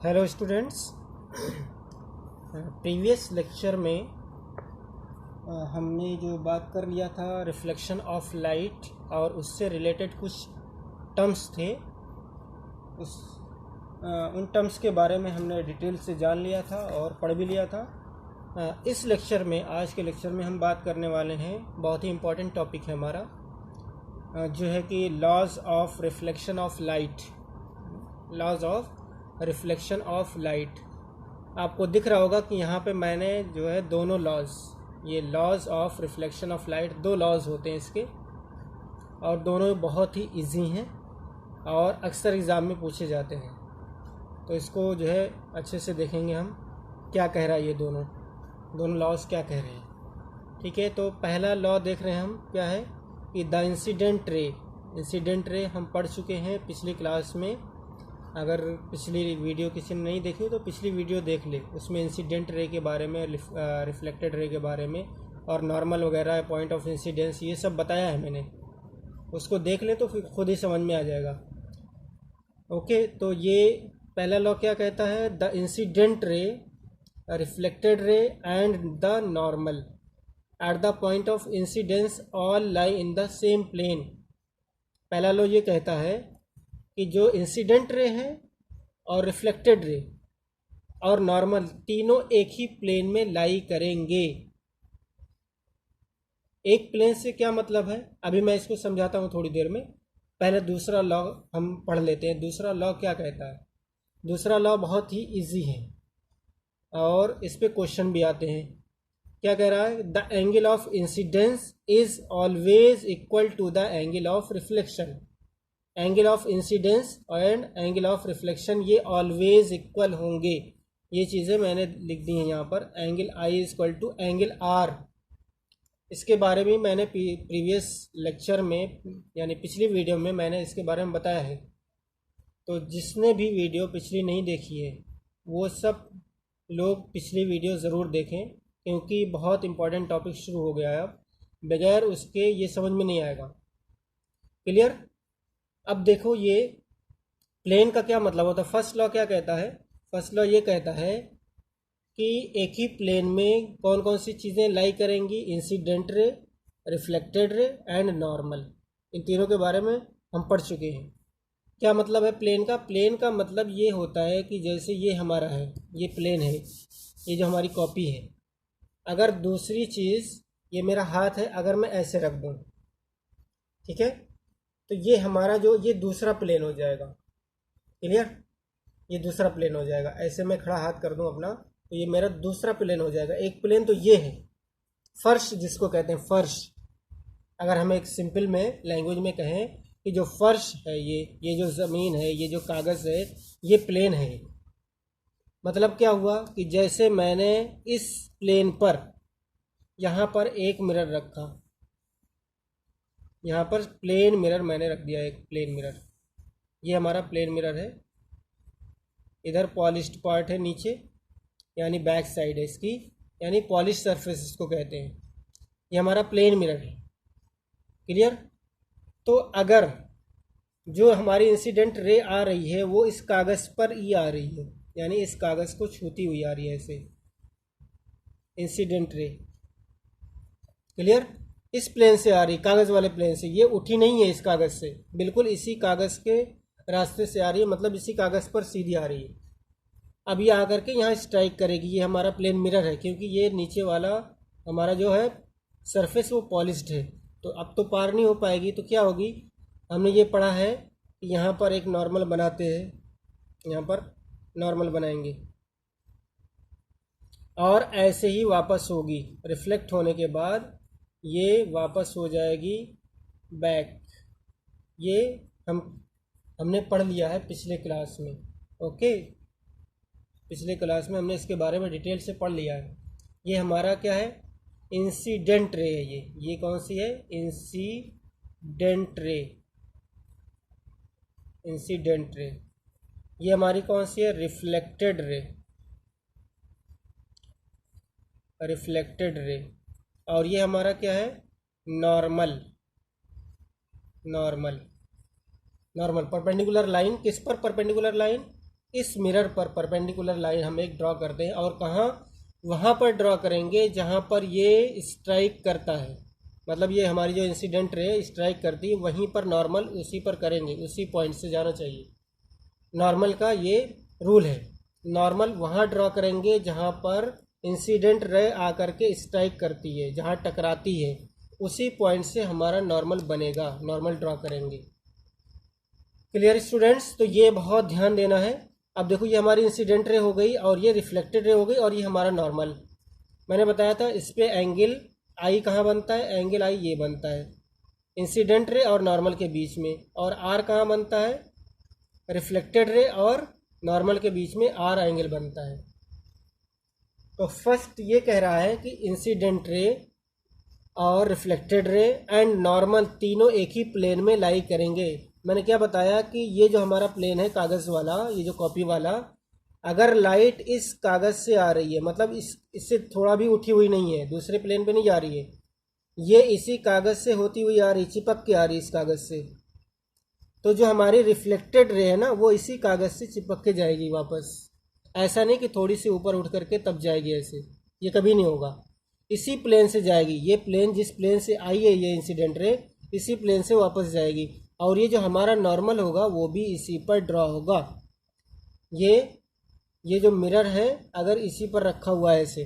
Hello students. Previous lecture में हमने जो बात कर लिया था रिफ्लेक्शन ऑफ लाइट और उससे रिलेटेड कुछ टर्म्स थे। उन टर्म्स के बारे में हमने डिटेल से जान लिया था और पढ़ भी लिया था। इस लेक्चर में, आज के लेक्चर में हम बात करने वाले हैं, बहुत ही इम्पोर्टेंट टॉपिक है हमारा, जो है कि laws of reflection of light. Laws of reflection of light. आपको दिख रहा होगा कि यहाँ पे मैंने जो है दोनों लॉज, ये laws of reflection of light, दो लॉज होते हैं इसके, और दोनों बहुत ही इजी हैं और अक्सर एग्ज़ाम में पूछे जाते हैं। तो इसको जो है अच्छे से देखेंगे हम, क्या कह रहा है ये दोनों लॉज क्या कह रहे हैं। ठीक है, तो पहला लॉ देख रहे हैं हम, क्या है कि द इंसिडेंट रे हम पढ़ चुके हैं पिछली क्लास में। अगर पिछली वीडियो किसी ने नहीं देखी तो पिछली वीडियो देख ले, उसमें इंसिडेंट रे के बारे में, रिफ्लेक्टेड रे के बारे में और नॉर्मल वगैरह, पॉइंट ऑफ इंसिडेंस, ये सब बताया है मैंने। उसको देख ले तो फिर खुद ही समझ में आ जाएगा। ओके, तो ये पहला लॉ क्या कहता है? The incident ray, reflected ray and the normal at the point of incidence all lie in the same plane. पहला लॉ ये कहता है कि जो इंसिडेंट रे है और रिफ्लेक्टेड रे और नॉर्मल, तीनों एक ही प्लेन में लाई करेंगे। एक प्लेन से क्या मतलब है, अभी मैं इसको समझाता हूँ थोड़ी देर में। पहले दूसरा लॉ हम पढ़ लेते हैं। दूसरा लॉ क्या कहता है? दूसरा लॉ बहुत ही इजी है और इस पे क्वेश्चन भी आते हैं। क्या कह रहा है? The angle of incidence is always equal to the angle of reflection. Angle of incidence and angle of reflection ये ऑलवेज इक्वल होंगे। ये चीज़ें मैंने लिख दी हैं यहाँ पर। Angle I is equal to angle R. इसके बारे में मैंने प्रीवियस लेक्चर में, यानी पिछली वीडियो में मैंने इसके बारे में बताया है। तो जिसने भी वीडियो पिछली नहीं देखी है वो सब लोग पिछली वीडियो ज़रूर देखें, क्योंकि बहुत इंपॉर्टेंट टॉपिक शुरू हो गया है। अब बगैर उसके ये समझ में नहीं आएगा। क्लियर? अब देखो, ये प्लेन का क्या मतलब होता है। फर्स्ट लॉ क्या कहता है? फर्स्ट लॉ ये कहता है कि एक ही प्लेन में कौन कौन सी चीज़ें लाई करेंगी? Incident ray, reflected ray and normal. इन तीनों के बारे में हम पढ़ चुके हैं। क्या मतलब है प्लेन का? प्लेन का मतलब ये होता है कि जैसे ये हमारा है, ये प्लेन है, ये जो हमारी कॉपी है। अगर दूसरी चीज़, ये मेरा हाथ है, अगर मैं ऐसे रख दूँ, ठीक है, तो ये हमारा जो, ये दूसरा प्लेन हो जाएगा। क्लियर? ये दूसरा प्लेन हो जाएगा। ऐसे मैं खड़ा हाथ कर दूं अपना, तो ये मेरा दूसरा प्लेन हो जाएगा। एक प्लेन तो ये है, फर्श जिसको कहते हैं, फर्श। अगर हम एक सिंपल में लैंग्वेज में कहें कि जो फर्श है, ये जो ज़मीन है, ये जो कागज़ है, ये प्लेन है। मतलब क्या हुआ कि जैसे मैंने इस प्लेन पर, यहाँ पर एक मिरर रखा, यहाँ पर प्लेन मिरर मैंने रख दिया, एक प्लेन मिरर, ये हमारा प्लेन मिरर है। इधर पॉलिश्ड पार्ट है नीचे, यानी बैक साइड है इसकी, यानी पॉलिश सरफेस इसको कहते हैं। ये हमारा प्लेन मिरर है। क्लियर? तो अगर जो हमारी इंसिडेंट रे आ रही है वो इस कागज़ पर ही आ रही है, यानी इस कागज़ को छूती हुई आ रही है, ऐसे इंसिडेंट रे। क्लियर? इस प्लेन से आ रही, कागज़ वाले प्लेन से, ये उठी नहीं है इस कागज़ से, बिल्कुल इसी कागज़ के रास्ते से आ रही है, मतलब इसी कागज़ पर सीधी आ रही है। अब ये आकर के यहाँ स्ट्राइक करेगी। ये हमारा प्लेन मिरर है, क्योंकि ये नीचे वाला हमारा जो है सरफेस वो पॉलिश्ड है, तो अब तो पार नहीं हो पाएगी। तो क्या होगी? हमने ये पढ़ा है कि यहाँ पर एक नॉर्मल बनाते हैं, यहाँ पर नॉर्मल बनाएंगे और ऐसे ही वापस होगी। रिफ्लेक्ट होने के बाद ये वापस हो जाएगी बैक। ये हमने पढ़ लिया है पिछले क्लास में। ओके, पिछले क्लास में हमने इसके बारे में डिटेल से पढ़ लिया है। ये हमारा क्या है? इंसिडेंट रे है। ये कौन सी है? Incident ray. Incident ray. ये हमारी कौन सी है? Reflected ray. रिफ्लेक्टेड रे। और ये हमारा क्या है? Normal. Normal. Normal perpendicular line, किस पर परपेंडिकुलर लाइन? इस मिरर पर परपेंडिकुलर लाइन हम एक ड्रॉ करते हैं, और कहाँ, वहाँ पर ड्रॉ करेंगे जहाँ पर ये स्ट्राइक करता है, मतलब ये हमारी जो इंसिडेंट रे स्ट्राइक करती है वहीं पर नॉर्मल उसी पर करेंगे, उसी पॉइंट से जाना चाहिए। नॉर्मल का ये रूल है, नॉर्मल वहाँ ड्रॉ करेंगे जहाँ पर इंसिडेंट रे आकर के स्ट्राइक करती है, जहाँ टकराती है उसी पॉइंट से हमारा नॉर्मल बनेगा, नॉर्मल ड्रॉ करेंगे। Clear students? तो ये बहुत ध्यान देना है। अब देखो ये हमारी इंसिडेंट रे हो गई और ये रिफ्लेक्टेड रे हो गई और ये हमारा नॉर्मल। मैंने बताया था इस पे एंगल आई कहाँ बनता है, एंगल आई ये बनता है इंसिडेंट रे और नॉर्मल के बीच में, और आर कहाँ बनता है, रिफ्लेक्टेड रे और नॉर्मल के बीच में आर एंगल बनता है। तो फर्स्ट ये कह रहा है कि इंसिडेंट रे और रिफ्लेक्टेड रे एंड नॉर्मल तीनों एक ही प्लेन में लाई करेंगे। मैंने क्या बताया कि ये जो हमारा प्लेन है कागज़ वाला, ये जो कॉपी वाला, अगर लाइट इस कागज़ से आ रही है, मतलब इससे थोड़ा भी उठी हुई नहीं है, दूसरे प्लेन पे नहीं जा रही है, ये इसी कागज़ से होती हुई आ रही, चिपक के आ रही इस कागज़ से, तो जो हमारी रिफ्लेक्टेड रे है ना वो इसी कागज़ से चिपक के जाएगी वापस। ऐसा नहीं कि थोड़ी सी ऊपर उठ करके तब जाएगी, ऐसे ये कभी नहीं होगा, इसी प्लेन से जाएगी। ये प्लेन जिस प्लेन से आई है ये इंसिडेंट रे, इसी प्लेन से वापस जाएगी, और ये जो हमारा नॉर्मल होगा वो भी इसी पर ड्रॉ होगा। ये जो मिरर है अगर इसी पर रखा हुआ है ऐसे,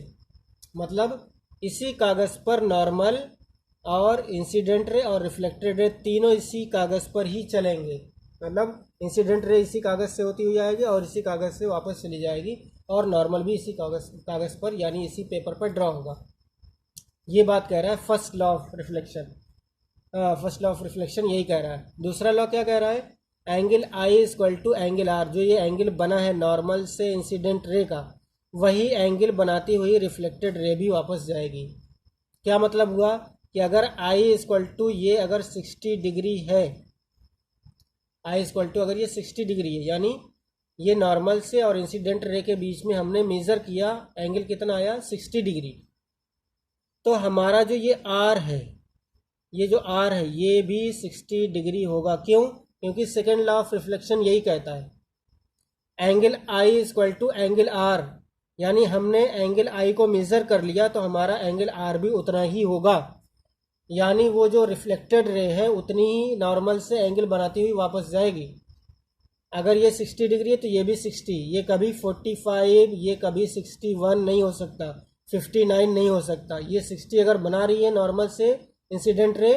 मतलब इसी कागज़ पर नॉर्मल और इंसिडेंट रे और रिफ्लेक्टेड रे तीनों इसी कागज़ पर ही चलेंगे, मतलब इंसिडेंट रे इसी कागज़ से होती हुई आएगी और इसी कागज़ से वापस चली जाएगी, और नॉर्मल भी इसी कागज़ पर यानी इसी पेपर पर ड्रॉ होगा। ये बात कह रहा है first law of reflection, first law of reflection यही कह रहा है। दूसरा लॉ क्या कह रहा है, angle I is equal to angle R, जो ये एंगल बना है नॉर्मल से इंसिडेंट रे का, वही एंगल बनाती हुई रिफ्लेक्टेड रे भी वापस जाएगी। क्या मतलब हुआ कि अगर आई इज इक्वल टू ये अगर 60 डिग्री है, आई इज इक्वल टू अगर ये 60 डिग्री है, यानी ये नॉर्मल से और इंसिडेंट रे के बीच में हमने मेज़र किया, एंगल कितना आया 60 डिग्री, तो हमारा जो ये आर है, ये जो आर है ये भी 60 डिग्री होगा। क्यों? क्योंकि सेकेंड लॉ ऑफ रिफ्लेक्शन यही कहता है angle I is equal to angle R, यानी हमने एंगल आई को मेज़र कर लिया तो हमारा एंगल आर भी उतना ही होगा, यानी वो जो रिफ्लेक्टेड रे है उतनी ही नॉर्मल से एंगल बनाती हुई वापस जाएगी। अगर ये 60 डिग्री है तो ये भी 60, ये कभी 45, ये कभी 61 नहीं हो सकता, 59 नहीं हो सकता, ये 60 अगर बना रही है नॉर्मल से इंसिडेंट रे,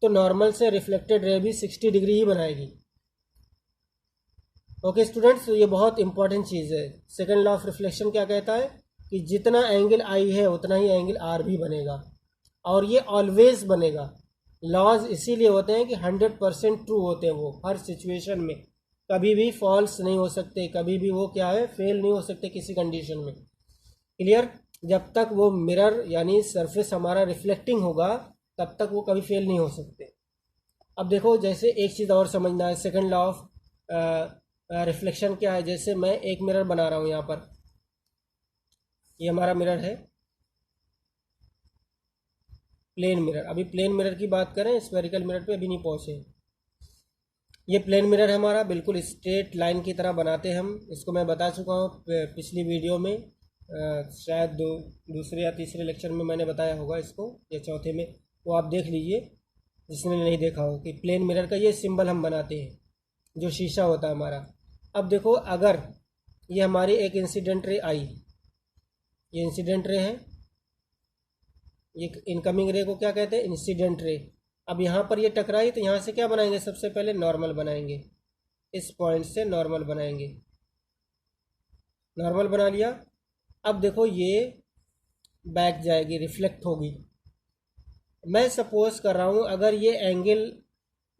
तो नॉर्मल से रिफ्लेक्टेड रे भी 60 डिग्री ही बनाएगी। ओके स्टूडेंट्स, तो ये बहुत इंपॉर्टेंट चीज़ है। सेकंड लॉ ऑफ रिफ्लेक्शन क्या कहता है कि जितना एंगल आई है उतना ही एंगल आर भी बनेगा, और ये ऑलवेज बनेगा। लॉज इसीलिए होते हैं कि 100% ट्रू होते हैं, वो हर सिचुएशन में कभी भी फॉल्स नहीं हो सकते, कभी भी वो क्या है फेल नहीं हो सकते किसी कंडीशन में। क्लियर? जब तक वो मिरर यानी सरफेस हमारा रिफ्लेक्टिंग होगा तब तक वो कभी फेल नहीं हो सकते। अब देखो जैसे एक चीज़ और समझना है, सेकंड लॉ ऑफ रिफ्लेक्शन क्या है। जैसे मैं एक मिरर बना रहा हूँ, यहाँ पर ये हमारा मिरर है, प्लेन मिरर। अभी प्लेन मिरर की बात करें, स्फेरिकल मिरर पे अभी नहीं पहुँचे। ये प्लेन मिरर है हमारा, बिल्कुल स्ट्रेट लाइन की तरह बनाते हैं हम, इसको मैं बता चुका हूँ पिछली वीडियो में, शायद दूसरे या तीसरे लेक्चर में मैंने बताया होगा इसको, या चौथे में, वो आप देख लीजिए जिसने नहीं देखा हो कि प्लेन मिरर का ये सिंबल हम बनाते हैं, जो शीशा होता है हमारा। अब देखो अगर ये हमारी एक इंसिडेंट रे आई, ये इंसिडेंट रे है, ये इनकमिंग रे को क्या कहते हैं, इंसिडेंट रे। अब यहाँ पर ये टकराई तो यहाँ से क्या बनाएंगे, सबसे पहले नॉर्मल बनाएंगे, इस पॉइंट से नॉर्मल बनाएंगे, नॉर्मल बना लिया। अब देखो ये बैक जाएगी, रिफ्लेक्ट होगी। मैं सपोज कर रहा हूँ अगर ये एंगल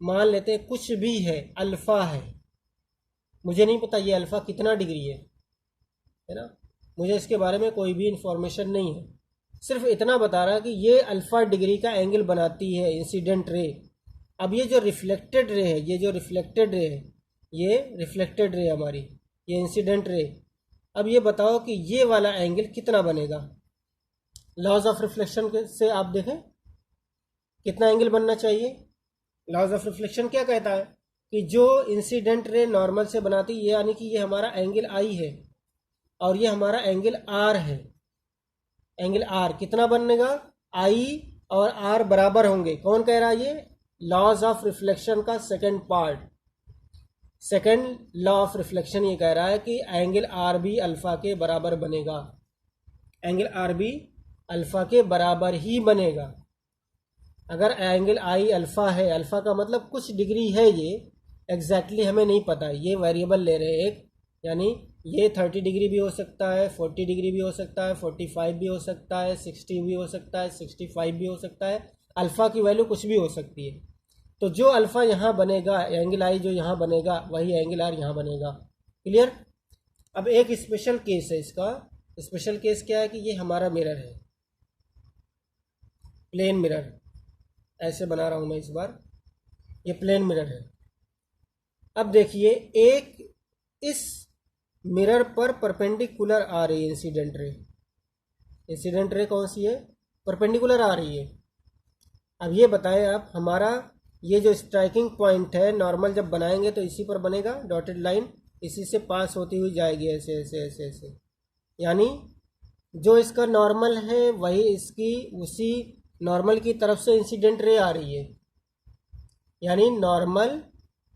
मान लेते हैं कुछ भी है, अल्फ़ा है, मुझे नहीं पता ये अल्फ़ा कितना डिग्री है ना, मुझे इसके बारे में कोई भी इंफॉर्मेशन नहीं है, सिर्फ इतना बता रहा कि ये अल्फ़ा डिग्री का एंगल बनाती है इंसिडेंट रे। अब ये जो रिफ्लेक्टेड रे है, ये जो रिफ्लेक्टेड रे है, ये रिफ्लेक्टेड रे हमारी, ये इंसिडेंट रे। अब ये बताओ कि ये वाला एंगल कितना बनेगा। लॉज ऑफ रिफ्लेक्शन से आप देखें कितना एंगल बनना चाहिए। लॉज ऑफ रिफ्लेक्शन क्या कहता है कि जो इंसिडेंट रे नॉर्मल से बनाती है, यानी कि ये हमारा एंगल आई है और ये हमारा एंगल आर है। एंगल आर कितना बनेगा, आई और आर बराबर होंगे। कौन कह रहा है ये, लॉज ऑफ रिफ्लेक्शन का second part, second law of reflection ये कह रहा है कि एंगल आर भी अल्फा के बराबर बनेगा। एंगल आर भी अल्फा के बराबर ही बनेगा। अगर एंगल आई अल्फा है, अल्फा का मतलब कुछ डिग्री है, ये एग्जैक्टली हमें नहीं पता, ये वेरिएबल ले रहे हैं एक, यानी ये 30 डिग्री भी हो सकता है, 40 डिग्री भी हो सकता है, 45 भी हो सकता है, 60 भी हो सकता है, 65 भी हो सकता है। अल्फ़ा की वैल्यू कुछ भी हो सकती है। तो जो अल्फ़ा यहाँ बनेगा, एंगल आई जो यहाँ बनेगा, वही एंगल आर यहाँ बनेगा। क्लियर। अब एक स्पेशल केस है इसका। स्पेशल केस क्या है कि ये हमारा मिरर है, प्लेन मिरर, ऐसे बना रहा हूँ मैं इस बार, ये प्लेन मिरर है। अब देखिए, एक इस मिरर पर परपेंडिकुलर आ रही है इंसिडेंट रे। इंसिडेंट रे कौन सी है, परपेंडिकुलर आ रही है। अब ये बताएं आप, हमारा ये जो स्ट्राइकिंग पॉइंट है, नॉर्मल जब बनाएंगे तो इसी पर बनेगा, डॉटेड लाइन इसी से पास होती हुई जाएगी, ऐसे ऐसे ऐसे ऐसे, यानी जो इसका नॉर्मल है वही इसकी उसी नॉर्मल की तरफ से इंसिडेंट रे आ रही है। यानी नॉर्मल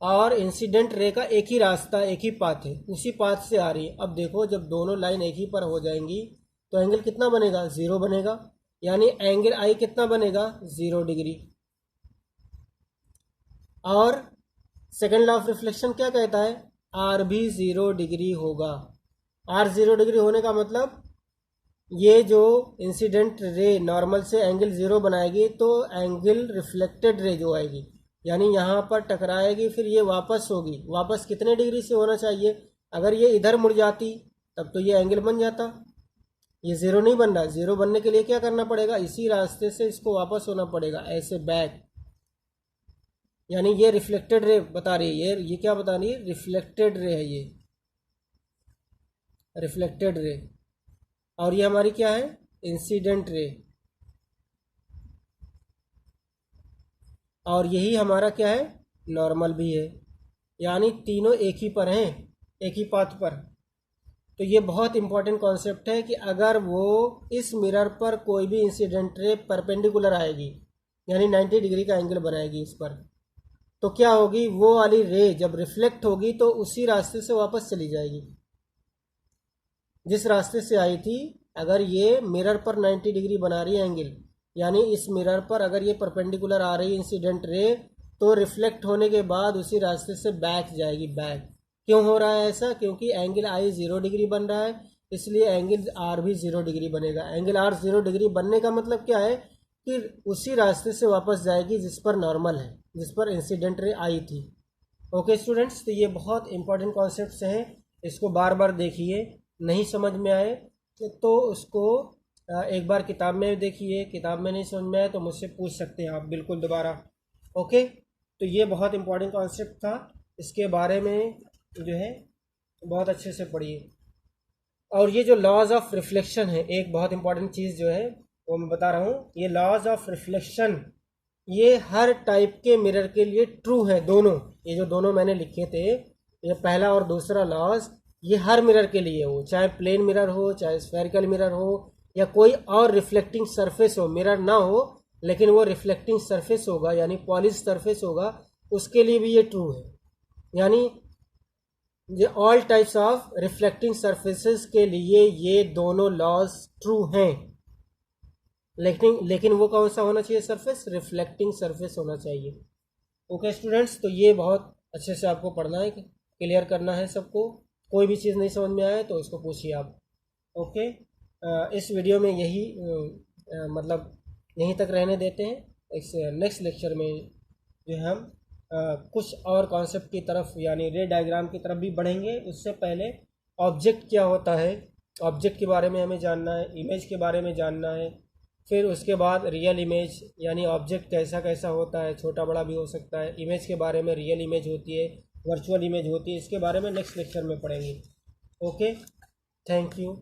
और इंसिडेंट रे का एक ही रास्ता, एक ही पाथ है, उसी पाथ से आ रही है। अब देखो, जब दोनों लाइन एक ही पर हो जाएंगी तो एंगल कितना बनेगा, 0 बनेगा। यानी एंगल आई कितना बनेगा, 0 डिग्री। और सेकेंड लॉ ऑफ रिफ्लेक्शन क्या कहता है, आर भी 0 डिग्री होगा। आर 0 डिग्री होने का मतलब ये जो इंसिडेंट रे नॉर्मल से एंगल 0 बनाएगी तो एंगल रिफ्लेक्टेड रे जो आएगी, यानी यहाँ पर टकराएगी, फिर ये वापस होगी। वापस कितने डिग्री से होना चाहिए, अगर ये इधर मुड़ जाती तब तो ये एंगल बन जाता, ये 0 नहीं बन रहा। 0 बनने के लिए क्या करना पड़ेगा, इसी रास्ते से इसको वापस होना पड़ेगा, ऐसे बैक। यानी ये रिफ्लेक्टेड रे बता रही है, ये क्या बता रही है, रिफ्लेक्टेड रे है, ये रिफ्लेक्टेड रे। और ये हमारी क्या है, इंसिडेंट रे। और यही हमारा क्या है, नॉर्मल भी है। यानी तीनों एक ही पर हैं, एक ही पाथ पर। तो ये बहुत इंपॉर्टेंट कॉन्सेप्ट है कि अगर वो इस मिरर पर कोई भी इंसिडेंट रे परपेंडिकुलर आएगी, यानी 90 डिग्री का एंगल बनाएगी इस पर, तो क्या होगी, वो वाली रे जब रिफ्लेक्ट होगी तो उसी रास्ते से वापस चली जाएगी जिस रास्ते से आई थी। अगर ये मिरर पर 90 डिग्री बना रही है एंगल, यानी इस मिरर पर अगर ये परपेंडिकुलर आ रही है इंसिडेंट रे, तो रिफ्लेक्ट होने के बाद उसी रास्ते से बैक जाएगी, बैक। क्यों हो रहा है ऐसा, क्योंकि एंगल आई 0 डिग्री बन रहा है, इसलिए एंगल आर भी 0 डिग्री बनेगा। एंगल आर 0 डिग्री बनने का मतलब क्या है कि उसी रास्ते से वापस जाएगी जिस पर नॉर्मल है, जिस पर इंसिडेंट रे आई थी। ओके स्टूडेंट्स, तो ये बहुत इंपॉर्टेंट कॉन्सेप्ट्स हैं, इसको बार बार देखिए। नहीं समझ में आए तो उसको एक बार किताब में देखिए, किताब में नहीं समझ में आए तो मुझसे पूछ सकते हैं आप बिल्कुल दोबारा। ओके, तो ये बहुत इंपॉर्टेंट कॉन्सेप्ट था, इसके बारे में जो है बहुत अच्छे से पढ़िए। और ये जो लॉज ऑफ रिफ्लेक्शन है, एक बहुत इंपॉर्टेंट चीज़ जो है वो मैं बता रहा हूँ, ये लॉज ऑफ रिफ्लेक्शन ये हर टाइप के मिरर के लिए ट्रू है। दोनों, ये जो दोनों मैंने लिखे थे, ये पहला और दूसरा लॉज, ये हर मिरर के लिए हो, चाहे प्लेन मिरर हो, चाहे स्फेरिकल मिरर हो, या कोई और रिफ्लेक्टिंग सरफेस हो, मिरर ना हो लेकिन वो रिफ्लेक्टिंग सरफेस होगा, यानी पॉलिश सरफेस होगा, उसके लिए भी ये ट्रू है। यानी ये all types of reflecting surfaces के लिए ये दोनों लॉज ट्रू हैं। लेकिन वो कौन सा होना चाहिए सरफेस, रिफ्लेक्टिंग सरफेस होना चाहिए। ओके स्टूडेंट्स, तो ये बहुत अच्छे से आपको पढ़ना है, क्लियर करना है सबको। कोई भी चीज़ नहीं समझ में आए तो उसको पूछिए आप। ओके, इस वीडियो में यही मतलब यहीं तक रहने देते हैं। इस नेक्स्ट लेक्चर में जो है हम कुछ और कॉन्सेप्ट की तरफ, यानी रे डायग्राम की तरफ भी बढ़ेंगे। उससे पहले ऑब्जेक्ट क्या होता है, ऑब्जेक्ट के बारे में हमें जानना है, इमेज के बारे में जानना है, फिर उसके बाद रियल इमेज, यानी ऑब्जेक्ट कैसा कैसा होता है, छोटा बड़ा भी हो सकता है। इमेज के बारे में, रियल इमेज होती है, वर्चुअल इमेज होती है, इसके बारे में नेक्स्ट लेक्चर में पढ़ेंगे। Okay, thank you.